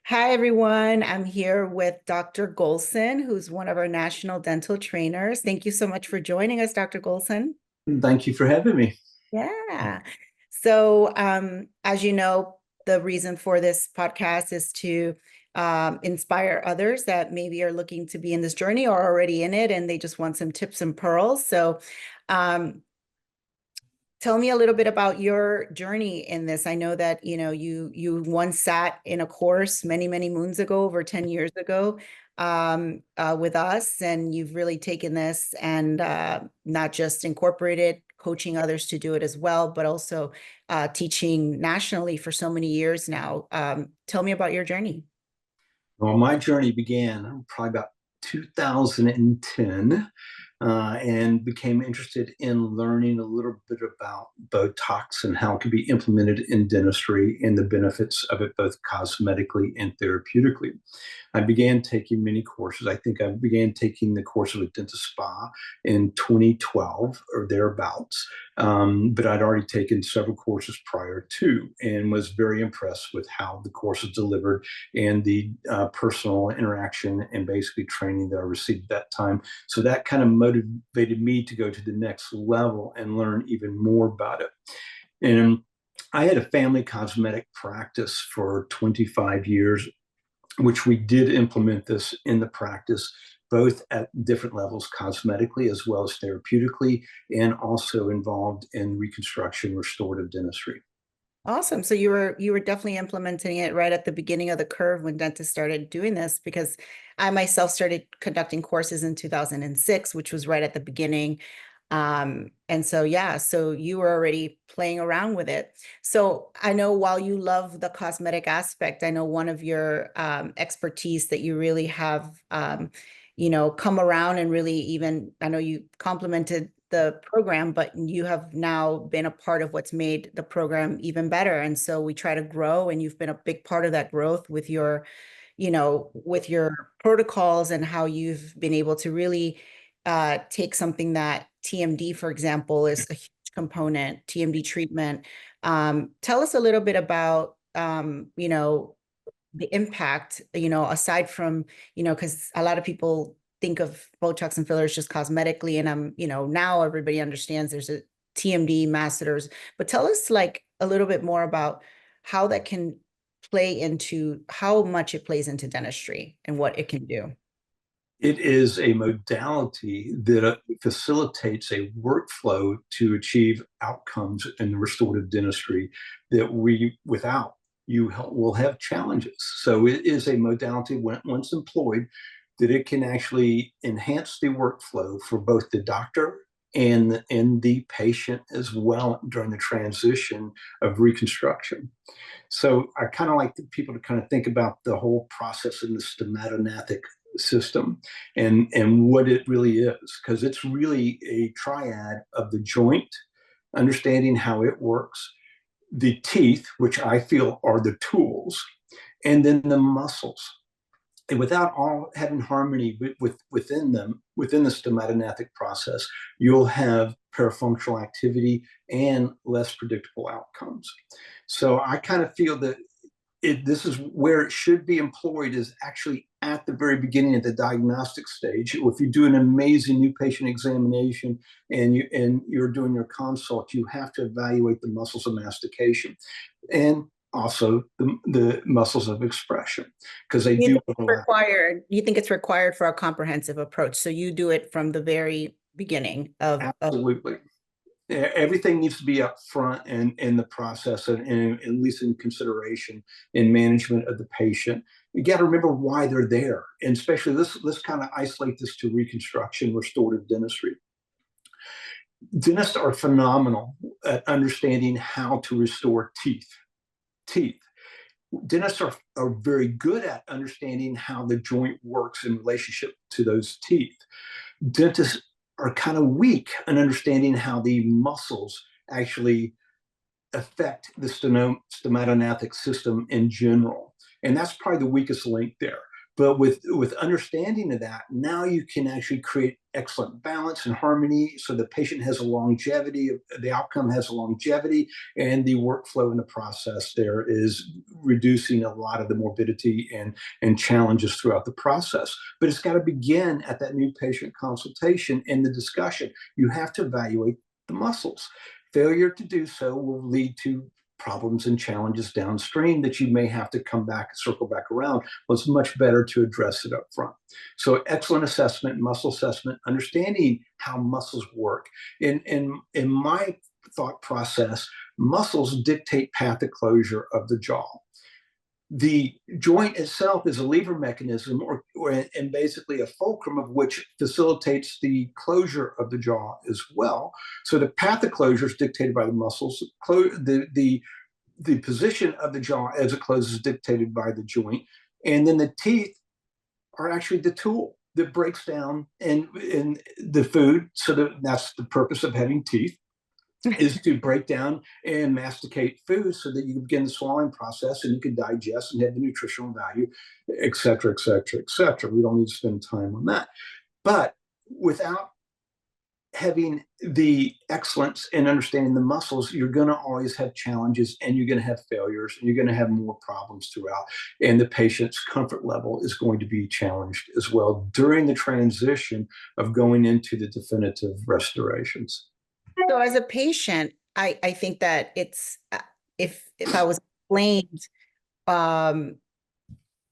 Hi, everyone. I'm here with Dr. Golsen, who's one of our national dental trainers. Thank you so much for joining us, Dr. Golsen. Thank you for having me. Yeah. So, as you know, the reason for this podcast is to inspire others that maybe are looking to be in this journey or already in it, and they just want some tips and pearls. So, um, tell me a little bit about your journey in this. I know that, you once sat in a course many, many moons ago, over 10 years ago, with us, and you've really taken this and not just incorporated, coaching others to do it as well, but also teaching nationally for so many years now. Tell me about your journey. Well, my journey began probably about 2010 and became interested in learning a little bit about Botox and how it could be implemented in dentistry and the benefits of it both cosmetically and therapeutically. I began taking many courses. I think I began taking the course of a dentist spa in 2012 or thereabouts. But I'd already taken several courses prior to and was very impressed with how the courses delivered and the personal interaction and basically training that I received at that time. So that kind of motivated me to go to the next level and learn even more about it. And I had a family cosmetic practice for 25 years, which we did implement this in the practice, both at different levels, cosmetically as well as therapeutically, and also involved in reconstruction, restorative dentistry. Awesome. So you were definitely implementing it right at the beginning of the curve when dentists started doing this, because I myself started conducting courses in 2006, which was right at the beginning. And so yeah, so you were already playing around with it. So I know while you love the cosmetic aspect, I know one of your expertise that you really have come around and really even, I know you complimented the program, but you have now been a part of what's made the program even better. And so we try to grow, and you've been a big part of that growth with your protocols and how you've been able to really take something that TMD, for example, is a huge component, TMD treatment. Tell us a little bit about, the impact, aside from, because a lot of people think of Botox and fillers just cosmetically, and now everybody understands there's a TMD masseters, but tell us like a little bit more about how that can play into how much it plays into dentistry and what it can do. It is a modality that facilitates a workflow to achieve outcomes in restorative dentistry that without will have challenges. So it is a modality once employed that it can actually enhance the workflow for both the doctor and the patient as well during the transition of reconstruction. So I kind of like people to kind of think about the whole process in the stomatognathic system and what it really is, because it's really a triad of the joint, understanding how it works, the teeth, which I feel are the tools, and then the muscles. And without all having harmony within them, within the stomatognathic process, you'll have parafunctional activity and less predictable outcomes. So I kind of feel that this is where it should be employed, is actually at the very beginning at the diagnostic stage. If you do an amazing new patient examination and you're doing your consult, you have to evaluate the muscles of mastication and also the muscles of expression, because they You do think it's overlap. required? You think it's required for a comprehensive approach? So you do it from the very beginning of Absolutely. Everything needs to be up front and in the process, and at least in consideration in management of the patient. You got to remember why they're there, and especially let's kind of isolate this to reconstruction, restorative dentistry. Dentists are phenomenal at understanding how to restore teeth. Dentists are very good at understanding how the joint works in relationship to those teeth. Dentists are kind of weak in understanding how the muscles actually affect the stomatognathic system in general. And that's probably the weakest link there. But with understanding of that, now you can actually create excellent balance and harmony, so the patient has a longevity, the outcome has a longevity, and the workflow in the process there is reducing a lot of the morbidity and challenges throughout the process. But it's got to begin at that new patient consultation and the discussion. You have to evaluate the muscles. Failure to do so will lead to problems and challenges downstream that you may have to come back, circle back around. Well, it's much better to address it up front. So excellent assessment, muscle assessment, understanding how muscles work. In my thought process, muscles dictate path of closure of the jaw. The joint itself is a lever mechanism, and basically a fulcrum of which facilitates the closure of the jaw as well. So the path of closure is dictated by the muscles. The position of the jaw as it closes is dictated by the joint, and then the teeth are actually the tool that breaks down and the food. So that's the purpose of having teeth, is to break down and masticate food so that you can begin the swallowing process and you can digest and have the nutritional value, et cetera, et cetera, et cetera. We don't need to spend time on that. But without having the excellence in understanding the muscles, you're going to always have challenges, and you're going to have failures, and you're going to have more problems throughout. And the patient's comfort level is going to be challenged as well during the transition of going into the definitive restorations. So as a patient, I think that it's, if I was explained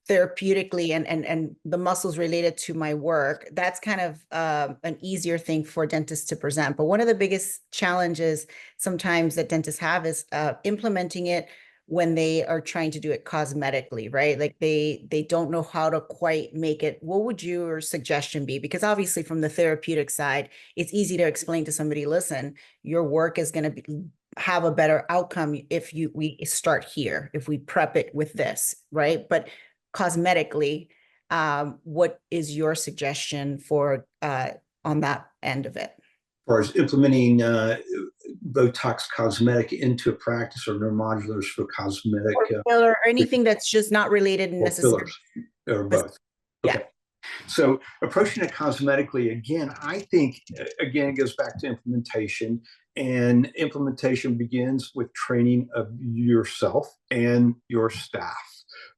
therapeutically and the muscles related to my work, that's kind of an easier thing for dentists to present. But one of the biggest challenges sometimes that dentists have is implementing it when they are trying to do it cosmetically, right? Like they don't know how to quite make it. What would your suggestion be? Because obviously from the therapeutic side, it's easy to explain to somebody, listen, your work is going to have a better outcome if we start here, if we prep it with this, right? But cosmetically, what is your suggestion for on that end of it? As far as implementing Botox cosmetic into a practice, or neuromodulars for cosmetic, or anything that's just not related necessarily, or both. Yeah. Okay. So approaching it cosmetically, again, I think, again, it goes back to implementation, and implementation begins with training of yourself and your staff.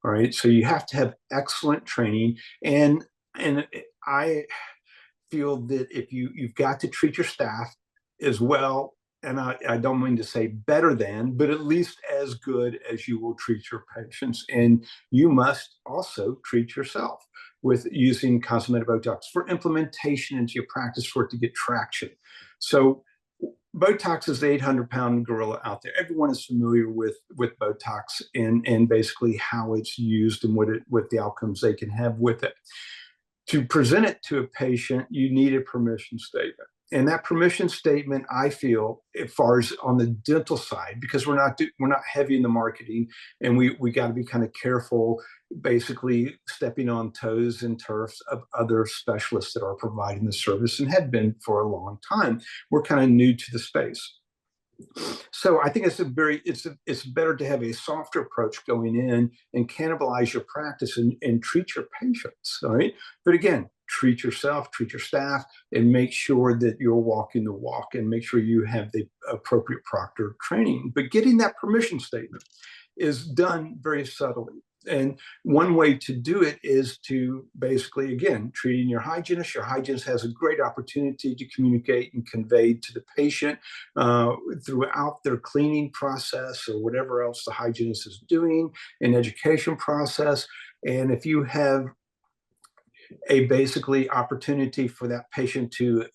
All right. So you have to have excellent training. And I feel that if you've got to treat your staff as well, and I don't mean to say better than, but at least as good as you will treat your patients. And you must also treat yourself with using cosmetic Botox for implementation into your practice, for it to get traction. So Botox is the 800-pound gorilla out there. Everyone is familiar with Botox and basically how it's used and what the outcomes they can have with it. To present it to a patient, you need a permission statement. And that permission statement, I feel, as far as on the dental side, because we're not heavy in the marketing, and we got to be kind of careful, basically stepping on toes and turfs of other specialists that are providing the service and have been for a long time. We're kind of new to the space. So I think it's better to have a softer approach going in and cannibalize your practice and treat your patients. All right. But again, treat yourself, treat your staff, and make sure that you're walking the walk, and make sure you have the appropriate proctor training. But getting that permission statement is done very subtly. And one way to do it is to basically, again, treating your hygienist. Your hygienist has a great opportunity to communicate and convey to the patient throughout their cleaning process or whatever else the hygienist is doing, an education process. And if you have a basically opportunity for that patient to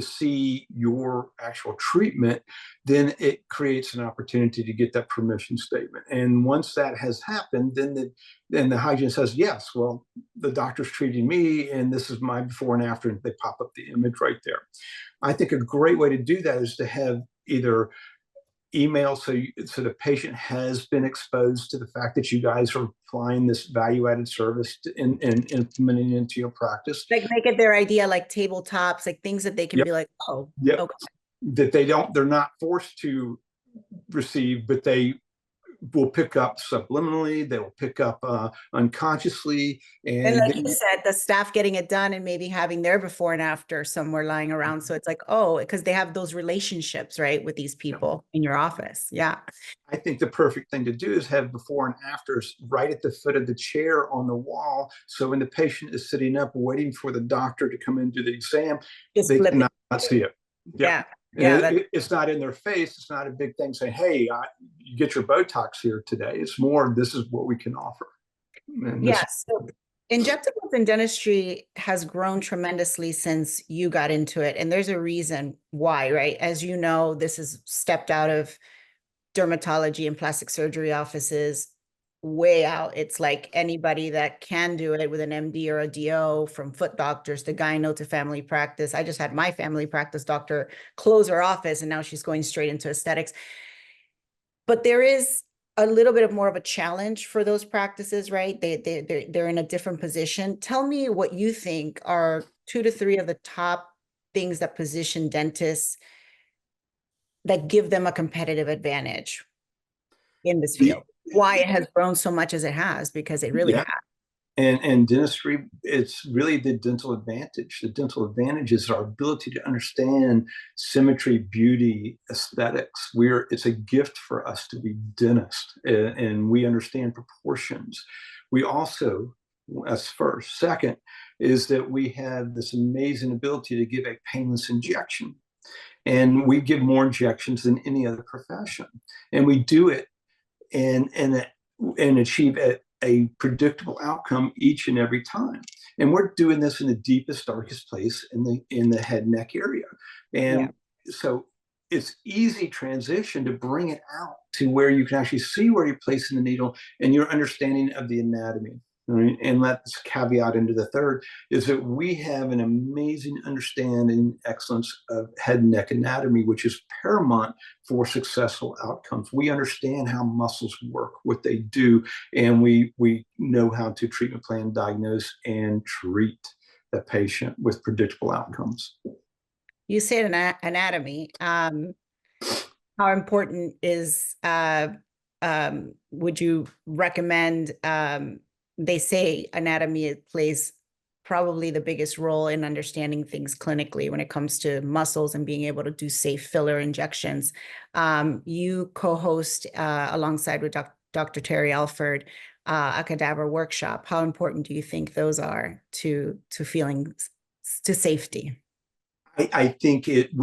see your actual treatment, then it creates an opportunity to get that permission statement. And once that has happened, then the hygienist says, yes, well, the doctor's treating me, and this is my before and after, and they pop up the image right there. I think a great way to do that is to have either email, so the patient has been exposed to the fact that you guys are applying this value-added service and implementing it into your practice. Like make it their idea, like tabletops, like things that they can be like, oh, okay. That they're not forced to receive, but they will pick up subliminally, they will pick up unconsciously, And and like you said, the staff getting it done and maybe having their before and after somewhere lying around. So it's like, oh, because they have those relationships, right, with these you know, people in your office. Yeah. I think the perfect thing to do is have before and afters right at the foot of the chair on the wall. So when the patient is sitting up waiting for the doctor to come in do the exam, Just they flip cannot it. see it. Yeah. Yeah. And Yeah. That's it's not in their face. It's not a big thing saying, hey, you get your Botox here today. It's more, this is what we can offer. And this, yeah. So injectables in dentistry has grown tremendously since you got into it. And there's a reason why, right? As you know, this is stepped out of dermatology and plastic surgery offices way out. It's like anybody that can do it with an MD or a DO, from foot doctors to gyno to family practice. I just had my family practice doctor close her office and now she's going straight into aesthetics. But there is a little bit of more of a challenge for those practices, right? They're in a different position. Tell me what you think are 2 to 3 of the top things that position dentists that give them a competitive advantage in this the, field. Why it has grown so much as it has, because it really yeah. has. And dentistry, it's really the dental advantage. The dental advantage is our ability to understand symmetry, beauty, aesthetics. It's a gift for us to be dentists, and we understand proportions. We also, that's first. Second is that we have this amazing ability to give a painless injection. And we give more injections than any other profession. And we do it and achieve a predictable outcome each and every time. And we're doing this in the deepest, darkest place in the head neck area. And so it's easy transition to bring it out to where you can actually see where you're placing the needle and your understanding of the anatomy. Right? And let's caveat into the third is that we have an amazing understanding, excellence of head and neck anatomy, which is paramount for successful outcomes. We understand how muscles work, what they do, and we know how to treatment plan, diagnose, and treat the patient with predictable outcomes. You said anatomy. How important is, would you recommend, they say anatomy plays probably the biggest role in understanding things clinically when it comes to muscles and being able to do safe filler injections. You co-host alongside with Dr. Terry Alford a cadaver workshop. How important do you think those are to feeling to safety? I think it's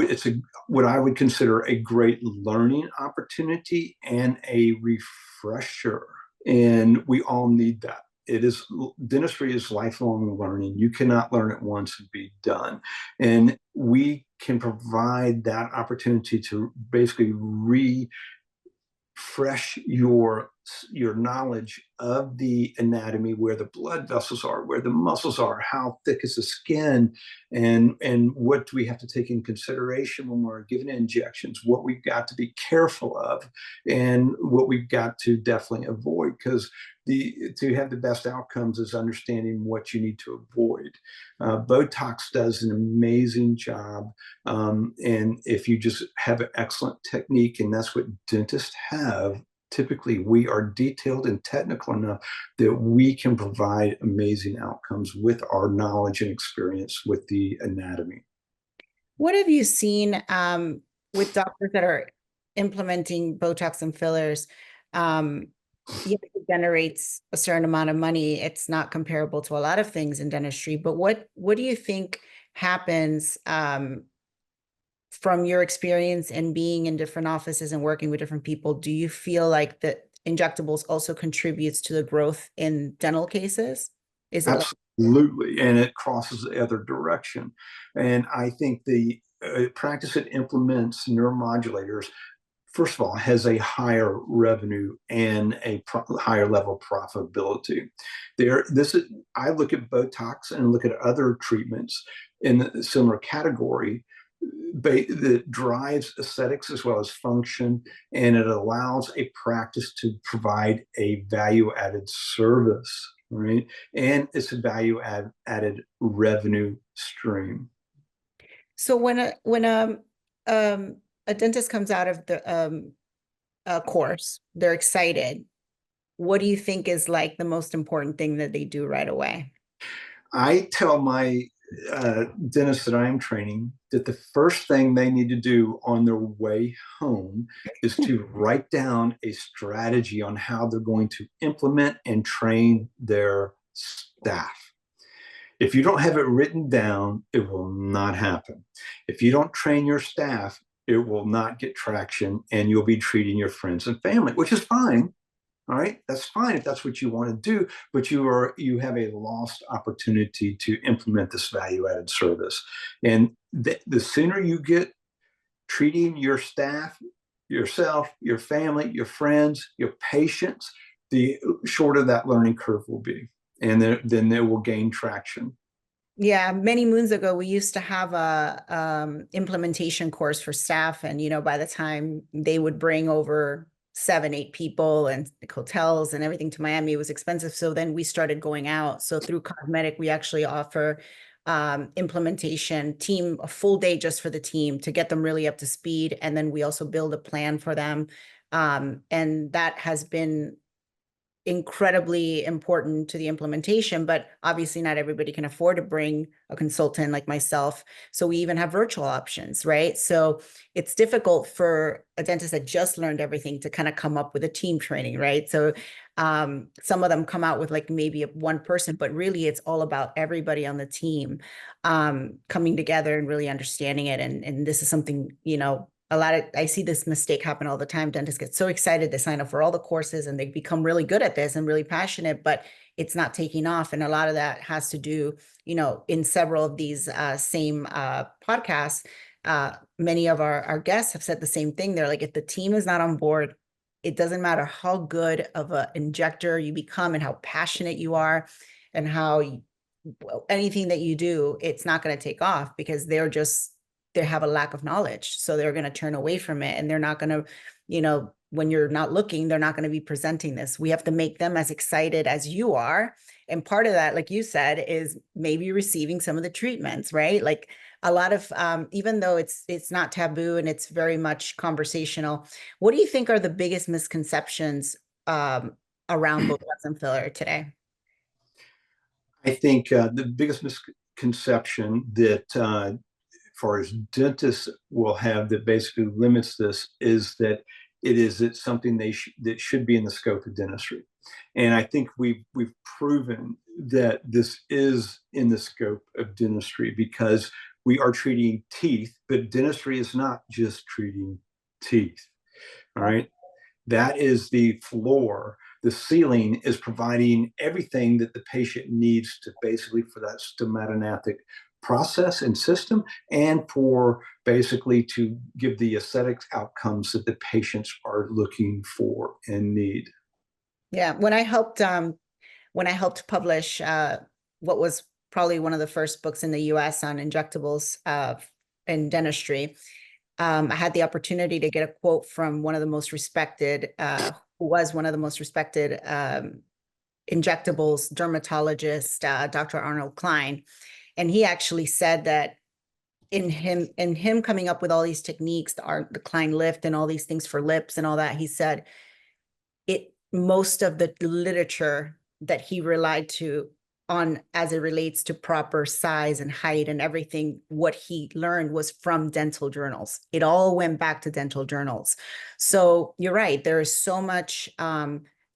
what I would consider a great learning opportunity and a refresher, and we all need that. It is Dentistry is lifelong learning. You cannot learn it once and be done, and we can provide that opportunity to basically refresh your knowledge of the anatomy, where the blood vessels are, where the muscles are, how thick is the skin, and what do we have to take in consideration when we're giving injections, what we've got to be careful of, and what we've got to definitely avoid, because to have the best outcomes is understanding what you need to avoid. Botox does an amazing job, and if you just have an excellent technique, and that's what dentists have, typically we are detailed and technical enough that we can provide amazing outcomes with our knowledge and experience with the anatomy. What have you seen with doctors that are implementing Botox and fillers? Yes, it generates a certain amount of money. It's not comparable to a lot of things in dentistry, but what do you think happens from your experience and being in different offices and working with different people? Do you feel like that injectables also contributes to the growth in dental cases? Is it like, Absolutely, and it crosses the other direction. And I think the practice that implements neuromodulators, first of all, has a higher revenue and a higher level of profitability. I look at Botox and look at other treatments in the similar category that drives aesthetics as well as function, and it allows a practice to provide a value added service, right? And it's a value added revenue stream. so when a dentist comes out of the a course, they're excited. What do you think is like the most important thing that they do right away? I tell my dentists that I'm training that the first thing they need to do on their way home is to write down a strategy on how they're going to implement and train their staff. If you don't have it written down, it will not happen. If you don't train your staff, it will not get traction and you'll be treating your friends and family, which is fine. All right, that's fine if that's what you want to do, but you have a lost opportunity to implement this value added service. And the sooner you get treating your staff, yourself, your family, your friends, your patients, the shorter that learning curve will be. And then they will gain traction. Yeah, many moons ago, we used to have a implementation course for staff, and by the time they would bring over 7, 8 people and hotels and everything to Miami, it was expensive. So then we started going out. So through Cosmetic, we actually offer implementation team, a full day just for the team to get them really up to speed, and then we also build a plan for them, and that has been incredibly important to the implementation, but obviously not everybody can afford to bring a consultant like myself. So we even have virtual options, right? So it's difficult for a dentist that just learned everything to kind of come up with a team training, right? So some of them come out with like maybe one person, but really it's all about everybody on the team coming together and really understanding it. And this is something, I see this mistake happen all the time. Dentists get so excited, they sign up for all the courses and they become really good at this and really passionate, but it's not taking off. And a lot of that has to do, in several of these same podcasts, many of our guests have said the same thing. They're like, if the team is not on board, it doesn't matter how good of an injector you become and how passionate you are and anything that you do, it's not going to take off because they have a lack of knowledge. So they're going to turn away from it, and they're not going to, when you're not looking, they're not going to be presenting this. We have to make them as excited as you are. And part of that, like you said, is maybe receiving some of the treatments, right? Like a lot of, even though it's not taboo and it's very much conversational, what do you think are the biggest misconceptions around Botox and filler today? I think the biggest misconception that far as dentists will have that basically limits this is that it's something that should be in the scope of dentistry. And I think we've proven that this is in the scope of dentistry because we are treating teeth, but dentistry is not just treating teeth. All right. That is the floor. The ceiling is providing everything that the patient needs to basically for that stomatognathic process and system, and for basically to give the aesthetic outcomes that the patients are looking for and need. Yeah, when I helped publish what was probably one of the first books in the US on injectables in dentistry, I had the opportunity to get a quote from one of the most respected, who was one of the most respected injectables dermatologist, Dr. Arnold Klein. And he actually said that in him coming up with all these techniques, the Klein lift and all these things for lips and all that, he said most of the literature that he relied on as it relates to proper size and height and everything, what he learned was from dental journals. It all went back to dental journals. So you're right. There is so much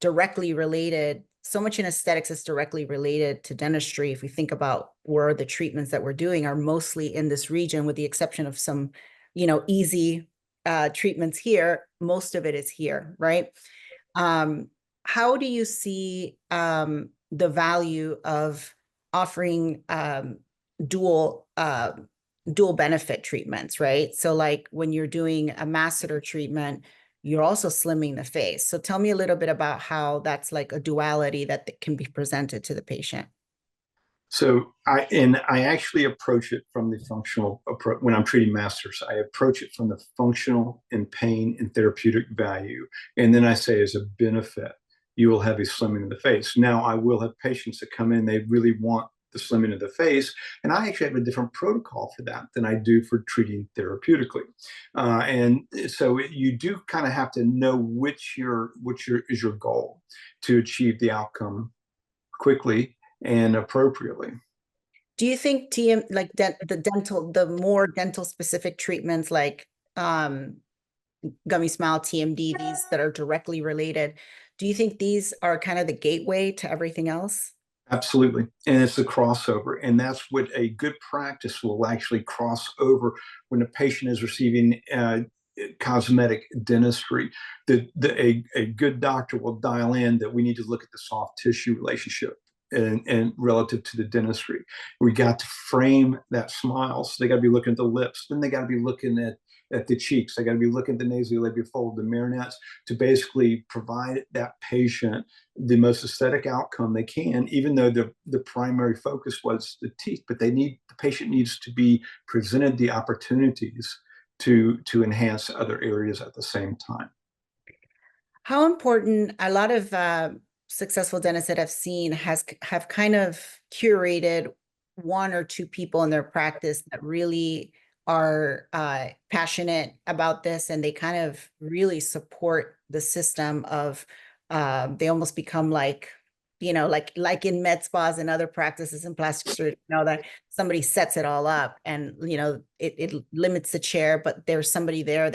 directly related, so much in aesthetics is directly related to dentistry. If we think about where the treatments that we're doing are mostly in this region, with the exception of some, easy treatments here, most of it is here, right? How do you see the value of offering dual dual benefit treatments, right? So like when you're doing a masseter treatment, you're also slimming the face. So tell me a little bit about how that's like a duality that can be presented to the patient. So I actually approach it from the functional approach when I'm treating masters. I approach it from the functional and pain and therapeutic value, and then I say as a benefit, you will have a slimming of the face. Now I will have patients that come in, they really want the slimming of the face. And I actually have a different protocol for that than I do for treating therapeutically. And so you do kind of have to know is your goal to achieve the outcome quickly and appropriately. Do you think the more dental specific treatments like Gummy Smile, TMD, these that are directly related, do you think these are kind of the gateway to everything else? Absolutely. And it's the crossover. And that's what a good practice will actually cross over when a patient is receiving cosmetic dentistry. A good doctor will dial in that we need to look at the soft tissue relationship and relative to the dentistry. We got to frame that smile. So they got to be looking at the lips. Then they got to be looking at the cheeks. They got to be looking at the nasolabial fold, the marionettes, to basically provide that patient the most aesthetic outcome they can, even though the primary focus was the teeth. But the patient needs to be presented the opportunities to enhance other areas at the same time. How important a lot of successful dentists that I've seen have kind of curated one or two people in their practice that really are passionate about this, and they kind of really support the system of they almost become like, like in med spas and other practices in plastic surgery, that somebody sets it all up, and it limits the chair, but there's somebody there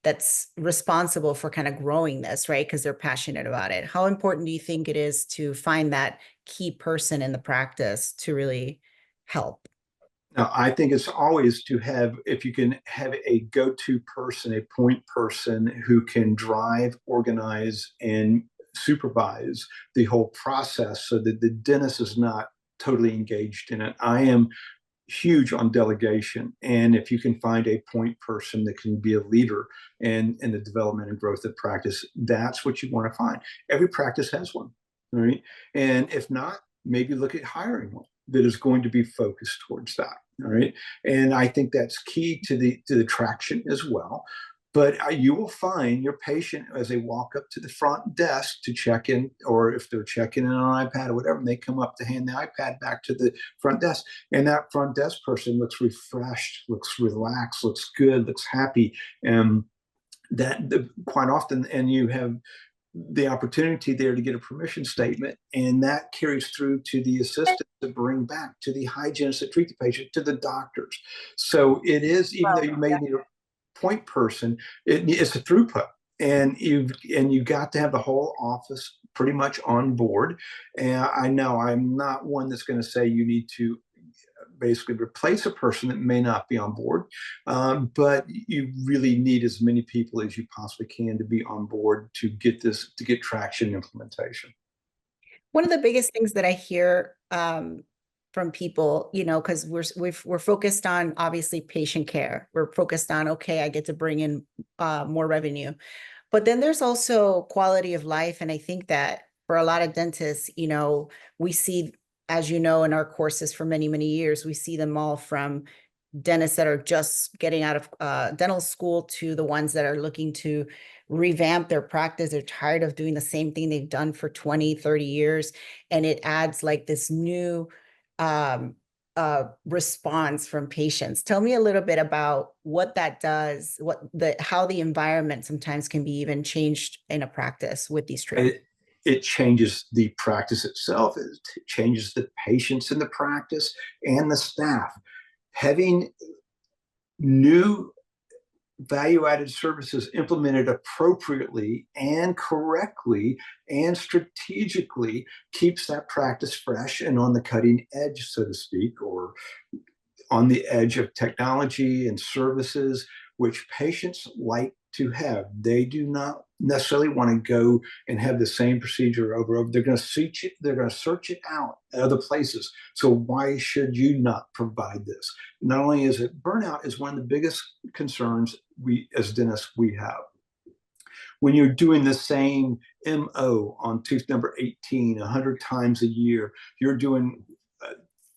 that's responsible for kind of growing this, right? Because they're passionate about it. How important do you think it is to find that key person in the practice to really help? Now, I think it's always to have, if you can have a go-to person, a point person who can drive, organize, and supervise the whole process so that the dentist is not totally engaged in it. I am huge on delegation. And if you can find a point person that can be a leader in the development and growth of practice, that's what you want to find. Every practice has one, right? And if not, maybe look at hiring one that is going to be focused towards that. All right. And I think that's key to the traction as well. But you will find your patient as they walk up to the front desk to check in, or if they're checking in on an iPad or whatever, and they come up to hand the iPad back to the front desk. And that front desk person looks refreshed, looks relaxed, looks good, looks happy. And quite often, and you have the opportunity there to get a permission statement, and that carries through to the assistant to bring back to the hygienist that treat the patient, to the doctors. So it is, even though you may need a point person, it's a throughput, and you got to have the whole office pretty much on board. And I know I'm not one that's going to say you need to basically replace a person that may not be on board. But you really need as many people as you possibly can to be on board to get traction implementation. One of the biggest things that I hear from people, because we're focused on obviously patient care. We're focused on, okay, I get to bring in more revenue. But then there's also quality of life. And I think that for a lot of dentists, we see, as you know, in our courses for many, many years, we see them all from dentists that are just getting out of dental school to the ones that are looking to revamp their practice. They're tired of doing the same thing they've done for 20, 30 years. And it adds like this new response from patients. Tell me a little bit about what that does, how the environment sometimes can be even changed in a practice with these treatments. It changes the practice itself. It changes the patients in the practice and the staff. Having new value-added services implemented appropriately and correctly and strategically keeps that practice fresh and on the cutting edge, so to speak, or on the edge of technology and services, which patients like to have. They do not necessarily want to go and have the same procedure over and over. They're going to search it. They're going to search it out at other places. So why should you not provide this? Not only is it burnout is one of the biggest concerns we as dentists we have. When you're doing the same MO on tooth number 18 100 times a year, you're doing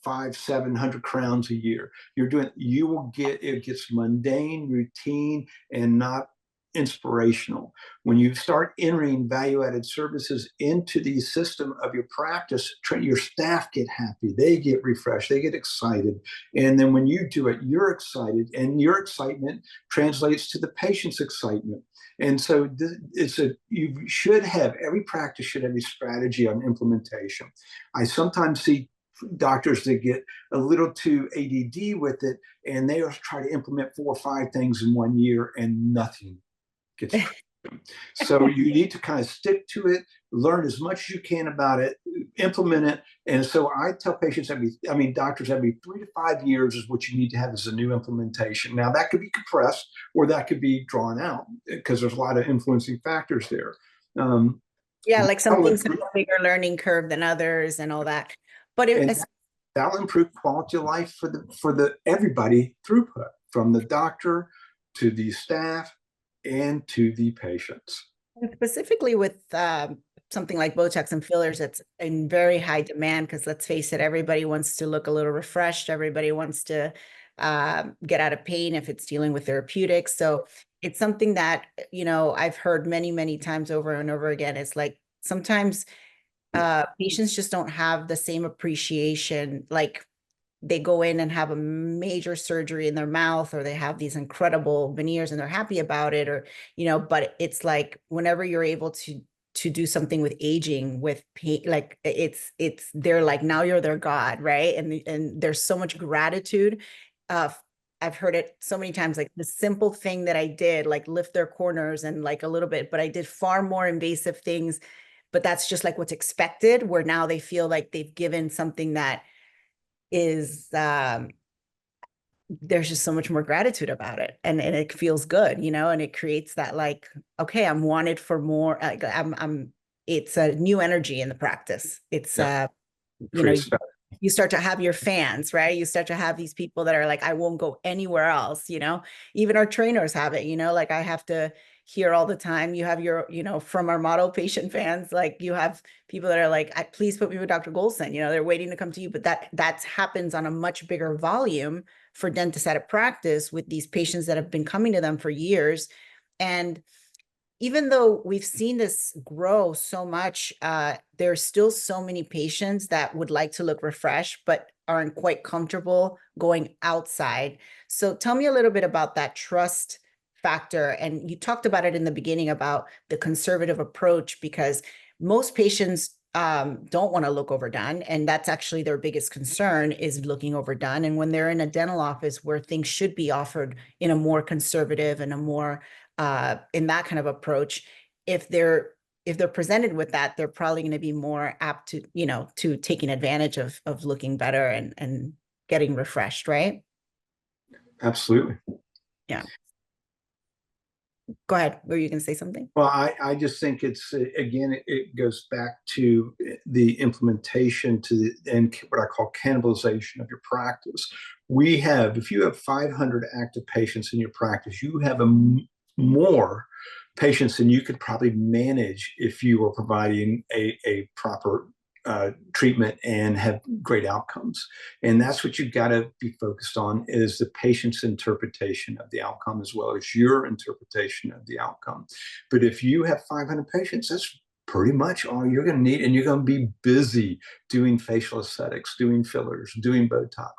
500-700 crowns a year. It gets mundane, routine, and not inspirational. When you start entering value-added services into the system of your practice, your staff get happy, they get refreshed, they get excited. And then when you do it, you're excited, and your excitement translates to the patient's excitement. And so you should have, every practice should have a strategy on implementation. I sometimes see doctors that get a little too ADD with it, and they try to implement 4 or 5 things in 1 year, and nothing gets traction. So you need to kind of stick to it, learn as much as you can about it, implement it. And so I tell patients doctors, every 3 to 5 years is what you need to have as a new implementation. Now that could be compressed or that could be drawn out because there's a lot of influencing factors there. Yeah, like some things have a bigger learning curve than others and all that. But that'll improve quality of life for the everybody throughput, from the doctor to the staff and to the patients. Specifically with something like Botox and fillers, it's in very high demand because let's face it, everybody wants to look a little refreshed. Everybody wants to get out of pain if it's dealing with therapeutics. So it's something that, I've heard many, many times over and over again. It's like sometimes patients just don't have the same appreciation. Like they go in and have a major surgery in their mouth, or they have these incredible veneers and they're happy about it, or, but it's like whenever you're able to do something with aging, with pain, like they're like, now you're their God, right? And there's so much gratitude. I've heard it so many times, like the simple thing that I did, like lift their corners and like a little bit, but I did far more invasive things, but that's just like what's expected, where now they feel like they've given something that is there's just so much more gratitude about it, and it feels good, and it creates that like, okay, I'm wanted for more. Like I'm it's a new energy in the practice. It's you start to have your fans, right? You start to have these people that are like, I won't go anywhere else, even our trainers have it, like I have to hear all the time, you have your, from our model patient fans, like you have people that are like, please put me with Dr. Golsen, they're waiting to come to you, but that happens on a much bigger volume for dentists at a practice with these patients that have been coming to them for years. And even though we've seen this grow so much, there's still so many patients that would like to look refreshed, but aren't quite comfortable going outside. So tell me a little bit about that trust factor. And you talked about it in the beginning about the conservative approach, because most patients don't want to look overdone. And that's actually their biggest concern, is looking overdone. And when they're in a dental office where things should be offered in a more conservative and a more in that kind of approach, if they're presented with that, they're probably going to be more apt to, to taking advantage of looking better and getting refreshed, right? Absolutely. Yeah. Go ahead. Were you going to say something? Well, I just think it's, again, it goes back to the implementation and what I call cannibalization of your practice. If you have 500 active patients in your practice, you have more patients than you could probably manage if you were providing a proper treatment and have great outcomes. And that's what you've got to be focused on, is the patient's interpretation of the outcome as well as your interpretation of the outcome. But if you have 500 patients, that's pretty much all you're going to need. And you're going to be busy doing facial aesthetics, doing fillers, doing Botox.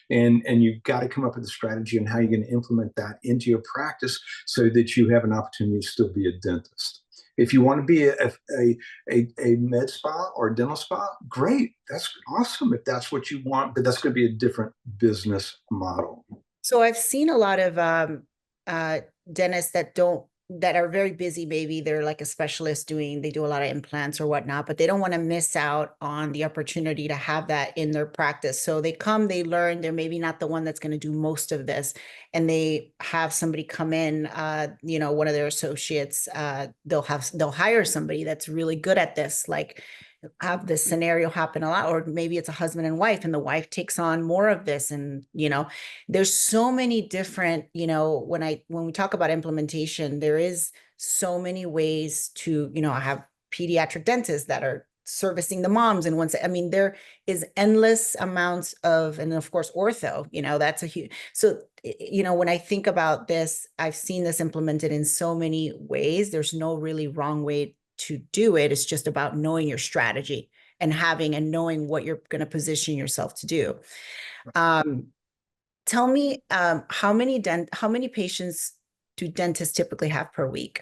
And you've got to come up with a strategy on how you're going to implement that into your practice so that you have an opportunity to still be a dentist. If you want to be a med spa or a dental spa, great. That's awesome if that's what you want, but that's going to be a different business model. So I've seen a lot of dentists that are very busy. Maybe they're like a specialist they do a lot of implants or whatnot, but they don't want to miss out on the opportunity to have that in their practice. So they come, they learn, they're maybe not the one that's going to do most of this. And they have somebody come in, one of their associates, they'll hire somebody that's really good at this, like have this scenario happen a lot, or maybe it's a husband and wife and the wife takes on more of this. And, there's so many different, when we talk about implementation, there is so many ways to, I have pediatric dentists that are servicing the moms in one set. I mean, there is endless amounts of, and of course, ortho, that's a huge, so, when I think about this, I've seen this implemented in so many ways. There's no really wrong way to do it. It's just about knowing your strategy and knowing what you're going to position yourself to do. Tell me, how many patients do dentists typically have per week?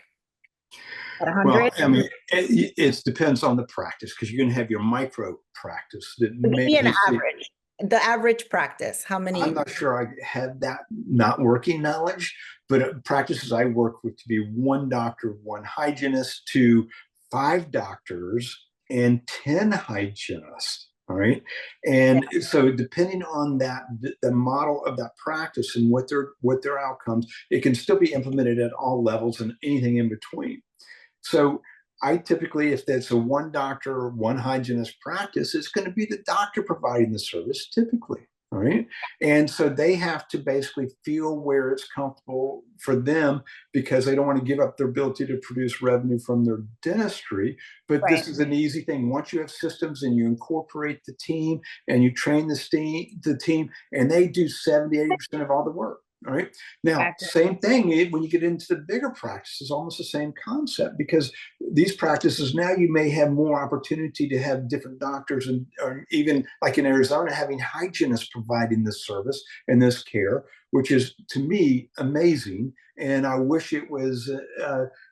At Well, 100? I mean, it depends on the practice, because you're going to have your micro practice that Give may me an only see. average. The average practice, how many? I'm not sure I have that not working knowledge, but practices I work with to be one doctor, one hygienist, to five doctors and 10 hygienists. All right. And so depending on that, the model of that practice and what their outcomes, it can still be implemented at all levels and anything in between. So I typically, if that's a one doctor, one hygienist practice, it's going to be the doctor providing the service typically. All right. And so they have to basically feel where it's comfortable for them, because they don't want to give up their ability to produce revenue from their dentistry. But Right. this is an easy thing. Once you have systems and you incorporate the team and you train the team, and they do 70, 80% of all the work. All right. Now, Exactly. same thing when you get into the bigger practices, almost the same concept, because these practices now you may have more opportunity to have different doctors, and or even like in Arizona, having hygienists providing this service and this care, which is to me amazing. And I wish it was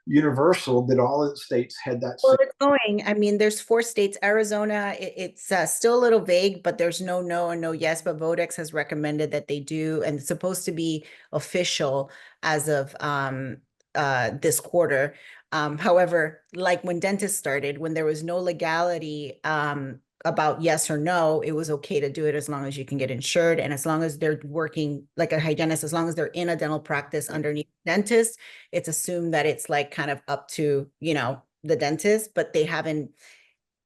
universal, that all of the states had that Well, same. it's going. I mean, there's 4 states. Arizona, it's still a little vague, but there's no and no yes. But Vodex has recommended that they do, and it's supposed to be official as of this quarter. However, like when dentists started, when there was no legality about yes or no, it was okay to do it as long as you can get insured, and as long as they're working like a hygienist, as long as they're in a dental practice underneath dentist, it's assumed that it's like kind of up to, the dentist, but they haven't,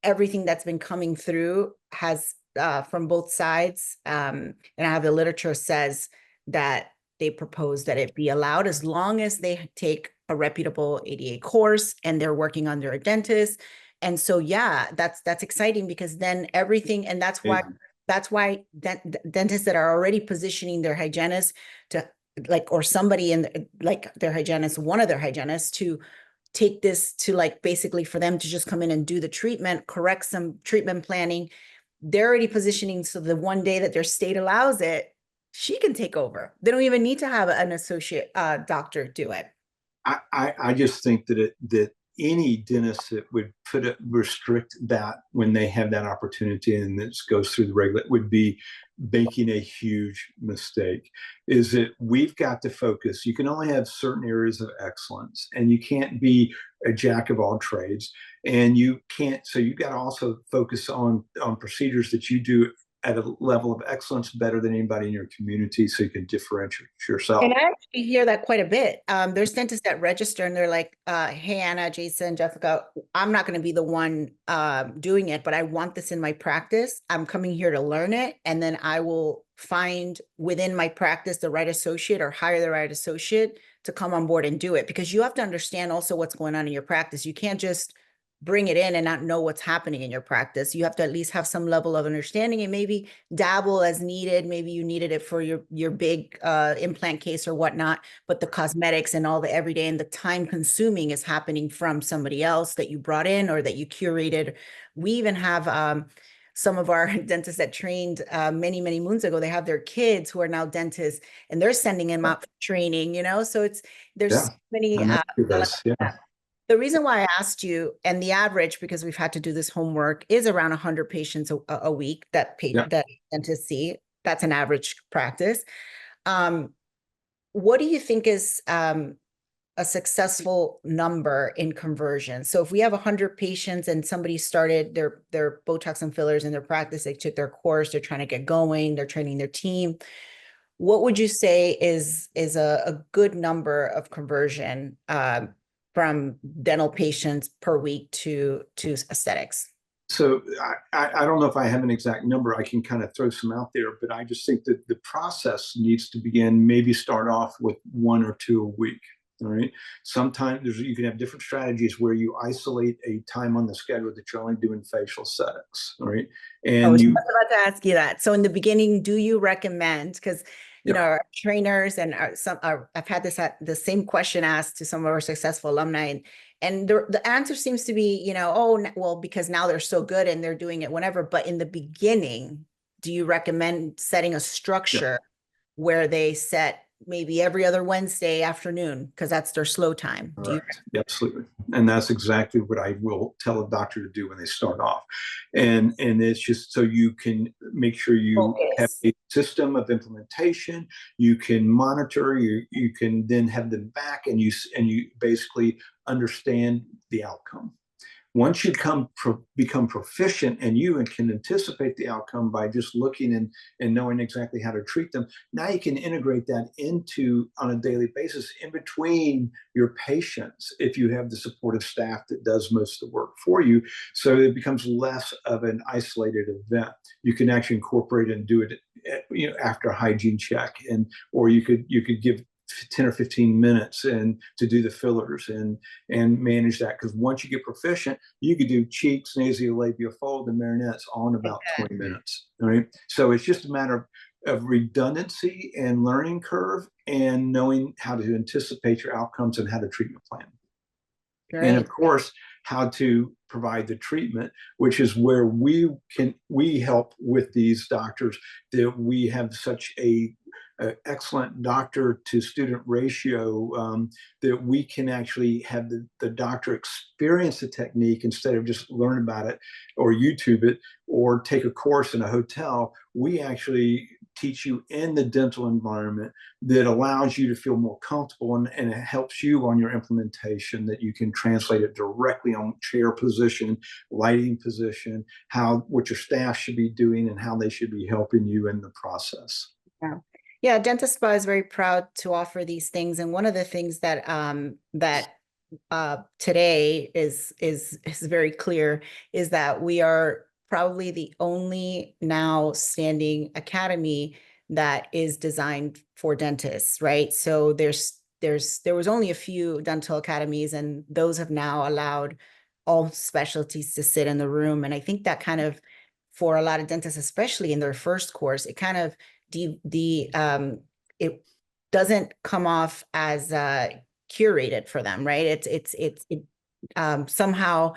everything that's been coming through has from both sides. And I have the literature says that they propose that it be allowed as long as they take a reputable ADA course and they're working under a dentist. And so, yeah, that's exciting, because then everything, and that's why dentists that are already positioning their hygienist to, like, or somebody in like their hygienist, one of their hygienists, to take this to, like, basically for them to just come in and do the treatment, correct some treatment planning. They're already positioning so the one day that their state allows it, she can take over. They don't even need to have an associate doctor do it. I just think that any dentist that would restrict that when they have that opportunity and this goes through the regular would be making a huge mistake. Is that we've got to focus. You can only have certain areas of excellence, and you can't be a jack of all trades. And you can't. So you got to also focus on procedures that you do at a level of excellence better than anybody in your community, so you can differentiate yourself. And I actually hear that quite a bit. There's dentists that register and they're like, hey, Anna, Jason, Jessica, I'm not going to be the one doing it, but I want this in my practice. I'm coming here to learn it. And then I will find within my practice the right associate, or hire the right associate to come on board and do it. Because you have to understand also what's going on in your practice. You can't just bring it in and not know what's happening in your practice. You have to at least have some level of understanding, and maybe dabble as needed. Maybe you needed it for your big implant case or whatnot, but the cosmetics and all the everyday and the time consuming is happening from somebody else that you brought in or that you curated. We even have some of our dentists that trained many, many moons ago. They have their kids who are now dentists, and they're sending them out for training, So there's Yeah, so many I know this. Yeah. the reason why I asked you, and the average, because we've had to do this homework, is around 100 patients a week that Yeah. that dentists see. That's an average practice. What do you think is a successful number in conversion? So if we have 100 patients and somebody started their Botox and fillers in their practice, they took their course, they're trying to get going, they're training their team. What would you say is a good number of conversion from dental patients per week to aesthetics? So I don't know if I have an exact number. I can kind of throw some out there, but I just think that the process needs to begin, maybe start off with one or two a week. All right. Sometimes you can have different strategies where you isolate a time on the schedule that you're only doing facial settings. All right. I And was just you, about to ask you that. So in the beginning, do you recommend, because yeah, our trainers and I've had the same question asked to some of our successful alumni, and the answer seems to be, oh, well, because now they're so good and they're doing it whenever. But in the beginning, do you recommend setting a yeah. structure where they set maybe every other Wednesday afternoon because that's their slow time? Do you? Correct. Yeah, absolutely. And that's exactly what I will tell a doctor to do when they start off. And it's just so you can make sure you have Focus. a system of implementation. You can monitor, you can then have them back, and you basically understand the outcome. Once you become proficient and you can anticipate the outcome by just looking and knowing exactly how to treat them, now you can integrate that into on a daily basis in between your patients if you have the supportive staff that does most of the work for you. So it becomes less of an isolated event. You can actually incorporate and do it after a hygiene check, and or you could give 10 or 15 minutes and to do the fillers and manage that, because once you get proficient you could do cheeks, nasolabial fold, and marionettes all in about 20 minutes. All right, so it's just a matter of redundancy and learning curve and knowing how to anticipate your outcomes and how to treat your plan. And of Great. course how to provide the treatment, which is where we help with these doctors, that we have such a excellent doctor to student ratio, that we can actually have the doctor experience the technique instead of just learn about it or YouTube it or take a course in a hotel. We actually teach you in the dental environment that allows you to feel more comfortable, and it helps you on your implementation, that you can translate it directly on chair position, lighting position, what your staff should be doing and how they should be helping you in the process. Yeah. Yeah, Dentist Spa is very proud to offer these things. And one of the things that today is very clear is that we are probably the only now standing academy that is designed for dentists, right? So there was only a few dental academies, and those have now allowed all specialties to sit in the room. And I think that kind of, for a lot of dentists, especially in their first course, it kind of it doesn't come off as curated for them, right? Somehow,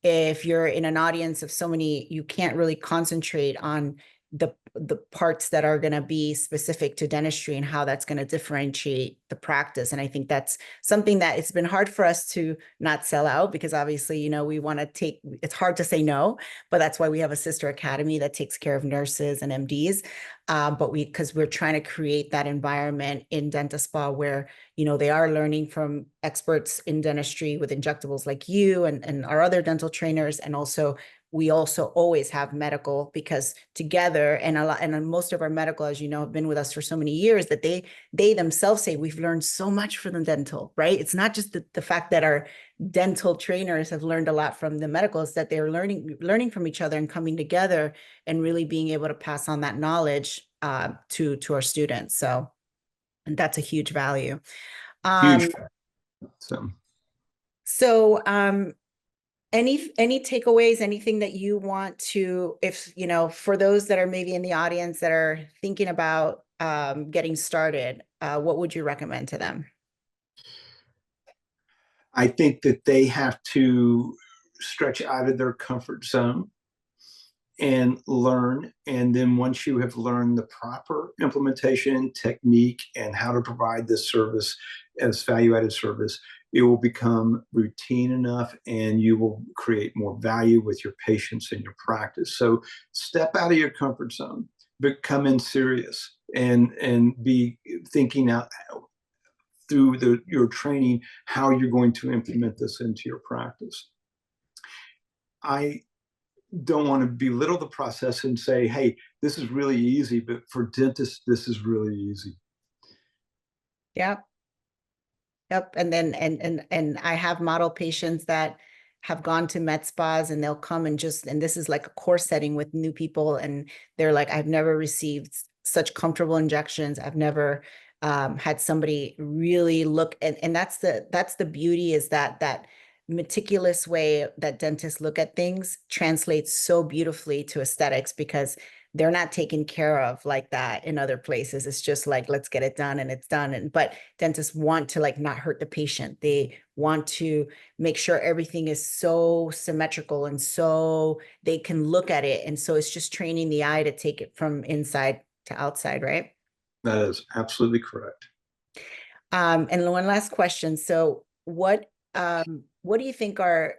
if you're in an audience of so many, you can't really concentrate on the parts that are going to be specific to dentistry and how that's going to differentiate the practice. And I think that's something that it's been hard for us to not sell out, because obviously, we want to it's hard to say no, but that's why we have a sister academy that takes care of nurses and MDs. Because we're trying to create that environment in Dentist Spa where, they are learning from experts in dentistry with injectables like you and our other dental trainers. And also, we also always have medical, because together, and most of our medical, as you know, have been with us for so many years, that they themselves say we've learned so much from the dental, right? It's not just the fact that our dental trainers have learned a lot from the medicals, that they're learning from each other and coming together and really being able to pass on that knowledge to our students. So, and that's a huge value. Huge. So Any takeaways, anything that you want to, if, for those that are maybe in the audience that are thinking about getting started, what would you recommend to them? I think that they have to stretch out of their comfort zone and learn. And then once you have learned the proper implementation technique and how to provide this service as value-added service, it will become routine enough and you will create more value with your patients and your practice. So step out of your comfort zone, but come in serious and be thinking out through your training how you're going to implement this into your practice. I don't want to belittle the process and say, hey, this is really easy, but for dentists, this is really easy. Yeah. Yep. And then, and I have model patients that have gone to med spas, and they'll come and this is like a course setting with new people. And they're like, I've never received such comfortable injections. I've never had somebody really look, and that's the beauty, is that meticulous way that dentists look at things translates so beautifully to aesthetics, because they're not taken care of like that in other places. It's just like, let's get it done and it's done. And but dentists want to like not hurt the patient. They want to make sure everything is so symmetrical and so they can look at it. And so it's just training the eye to take it from inside to outside, right? That is absolutely correct. And one last question. So what do you think are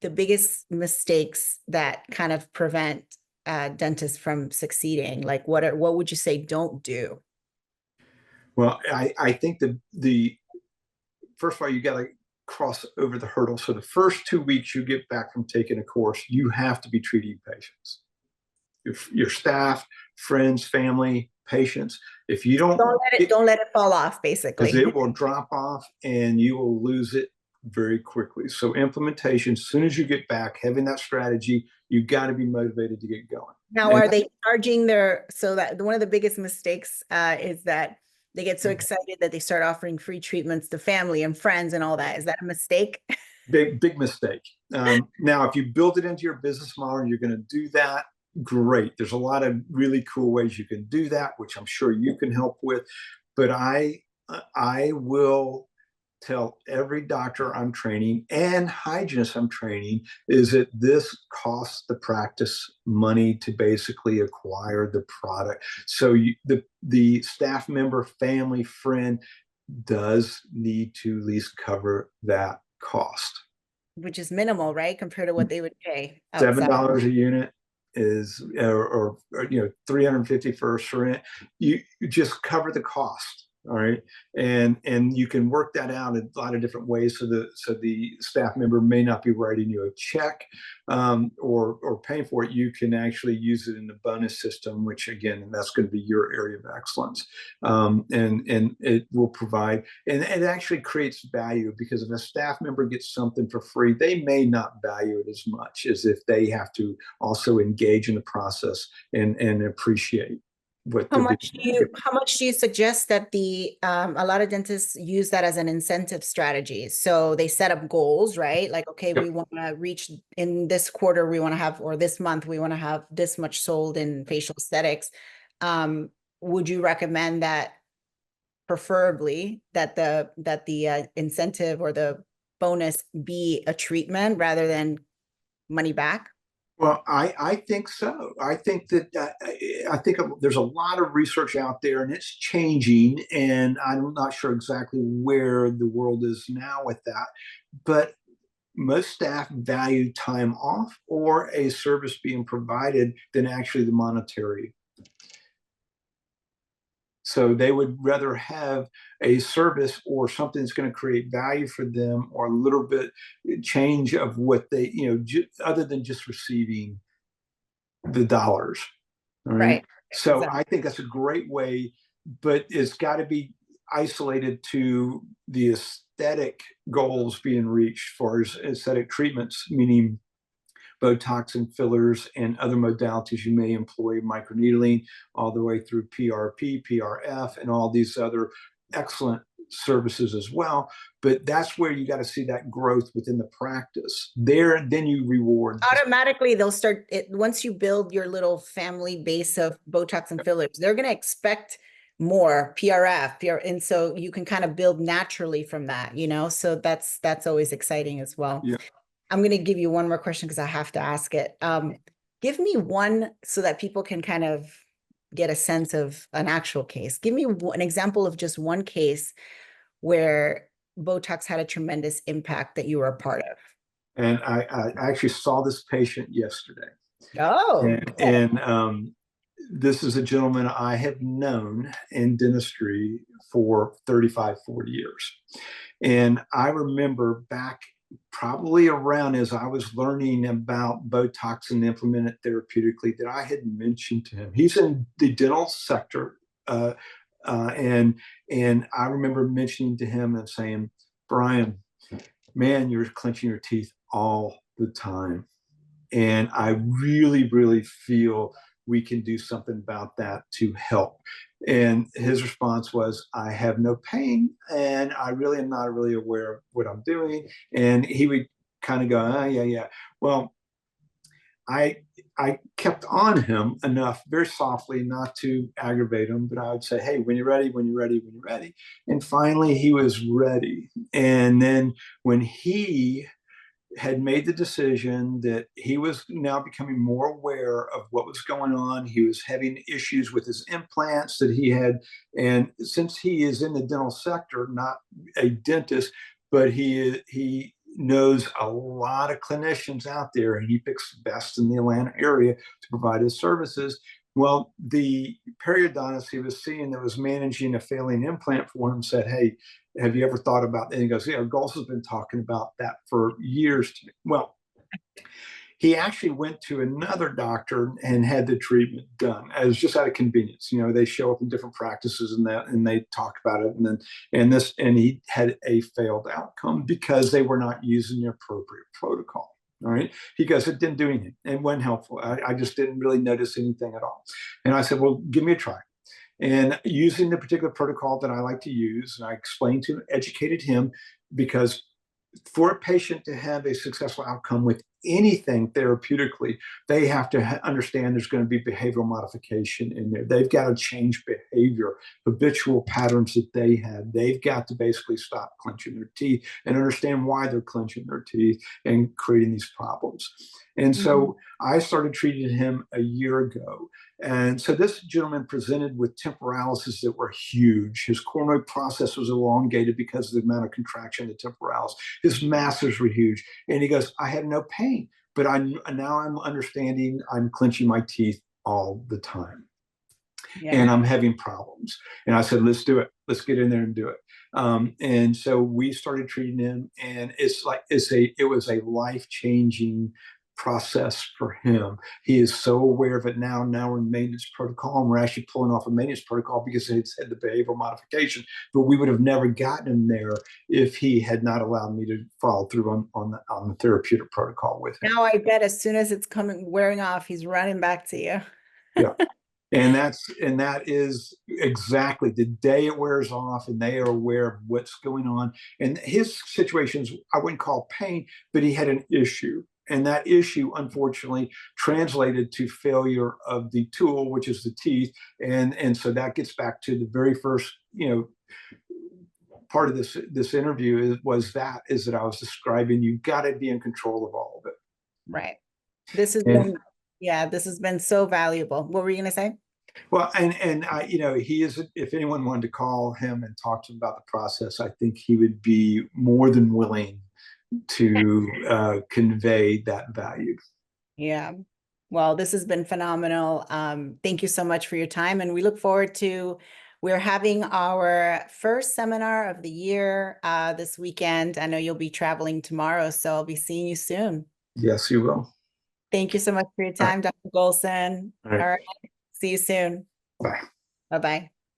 the biggest mistakes that kind of prevent dentists from succeeding? Like what would you say don't do? Well, I think the first of all, you got to cross over the hurdle. So the first 2 weeks you get back from taking a course, you have to be treating patients, your staff, friends, family, patients. If you Don't let it fall off, because basically. it will drop off and you will lose it very quickly. So implementation, as soon as you get back, having that strategy, you got to be motivated to get going. Now, And are they charging their, so that one of the biggest mistakes is that they get so excited that they start offering free treatments to family and friends and all that. Is that a mistake? big mistake. Now, if you build it into your business model and you're going to do that, great. There's a lot of really cool ways you can do that, which I'm sure you can help with. But I will tell every doctor I'm training and hygienist I'm training is that this costs the practice money to basically acquire the product. So the staff member, family, friend does need to at least cover that cost. Which is minimal, right? Compared to what they would pay seven outside. dollars a unit is, or 350 for a syringe. You just cover the cost. All right, and you can work that out in a lot of different ways. So the staff member may not be writing you a check, or paying for it. You can actually use it in the bonus system, which again, that's going to be your area of excellence, and it will provide, and it actually creates value, because if a staff member gets something for free, they may not value it as much as if they have to also engage in the process and appreciate what they're being. How much do you suggest that a lot of dentists use that as an incentive strategy? So they set up goals, right? Like, okay, we Yep. want to reach in this quarter, we want to have, or this month, we want to have this much sold in facial aesthetics. Would you recommend that, preferably that the incentive or the bonus be a treatment rather than money back? Well, I think so. I think that I think there's a lot of research out there, and it's changing. And I'm not sure exactly where the world is now with that, but most staff value time off or a service being provided than actually the monetary. So they would rather have a service or something that's going to create value for them, or a little bit change of what they, other than just receiving the dollars. All right. Right. So Exactly. I think that's a great way, but it's got to be isolated to the aesthetic goals being reached for aesthetic treatments, meaning Botox and fillers and other modalities you may employ, microneedling, all the way through PRP, PRF, and all these other excellent services as well. But that's where you got to see that growth within the practice. There, then you reward. Automatically they'll start it once you build your little family base of Botox and fillers. They're going to expect more PRF, and so you can kind of build naturally from that, so that's always exciting as well. Yeah. I'm going to give you one more question because I have to ask it. Give me one so that people can kind of get a sense of an actual case. Give me an example of just one case where Botox had a tremendous impact that you were a part of. And I actually saw this patient yesterday. Oh, And this is a gentleman I have known in dentistry for 35, 40 years. And I remember back probably around as I was learning about Botox and implemented therapeutically, that I had mentioned to him. He's in the dental sector. And I remember mentioning to him and saying, Brian, man, you're clenching your teeth all the time. And I really, really feel we can do something about that to help. And his response was, I have no pain, and I really am not really aware of what I'm doing. And he would kind of go, oh, yeah, yeah. Well, I I kept on him enough, very softly, not to aggravate him, but I would say, "Hey, when you're ready, when you're ready, when you're ready." And finally, he was ready. And then when he had made the decision that he was now becoming more aware of what was going on. He was having issues with his implants that he had. And since he is in the dental sector, not a dentist, but he knows a lot of clinicians out there, and he picks the best in the Atlanta area to provide his services. Well, the periodontist he was seeing that was managing a failing implant for him said, "Hey, have you ever thought about that?" And he goes, "Yeah, Golsen's been talking about that for years to me." Well, he actually went to another doctor and had the treatment done as just out of convenience. You know, they show up in different practices and that, and they talk about it. And then, and he had a failed outcome because they were not using the appropriate protocol. All right. He goes, it didn't do anything. It wasn't helpful. I just didn't really notice anything at all. And I said, well, give me a try. And using the particular protocol that I like to use, and I explained to him, educated him, because for a patient to have a successful outcome with anything therapeutically, they have to understand there's going to be behavioral modification in there. They've got to change behavior, habitual patterns that they have. They've got to basically stop clenching their teeth and understand why they're clenching their teeth and creating these problems. And so I started treating him a year ago. And so this gentleman presented with temporalis that were huge. His coronoid process was elongated because of the amount of contraction of the temporalis. His masses were huge. And he goes, I had no pain, but now I'm understanding I'm clenching my teeth all the time. Yeah. And I'm having problems. And I said, let's do it. Let's get in there and do it. And so we started treating him, and it was a life-changing process for him. He is so aware of it now. Now we're in maintenance protocol, and we're actually pulling off a maintenance protocol because it's had the behavioral modification. But we would have never gotten him there if he had not allowed me to follow through on the therapeutic protocol with him. Now I bet as soon as it's wearing off, he's running back to you. Yeah. And that is exactly the day it wears off, and they are aware of what's going on. And his situations, I wouldn't call pain, but he had an issue. And that issue, unfortunately, translated to failure of the tool, which is the teeth. And so that gets back to the very first, part of this interview is that I was describing, you've got to be in control of all of it. Right. This has been so valuable. What were you going to say? Well, and he is, if anyone wanted to call him and talk to him about the process, I think he would be more than willing to convey that value. Yeah. Well, this has been phenomenal. Thank you so much for your time. And we look forward to, we're having our first seminar of the year this weekend. I know you'll be traveling tomorrow, so I'll be seeing you soon. Yes, you will. Thank you so much for your time, Dr. Golsen. All right. See you soon. Bye. Bye-bye.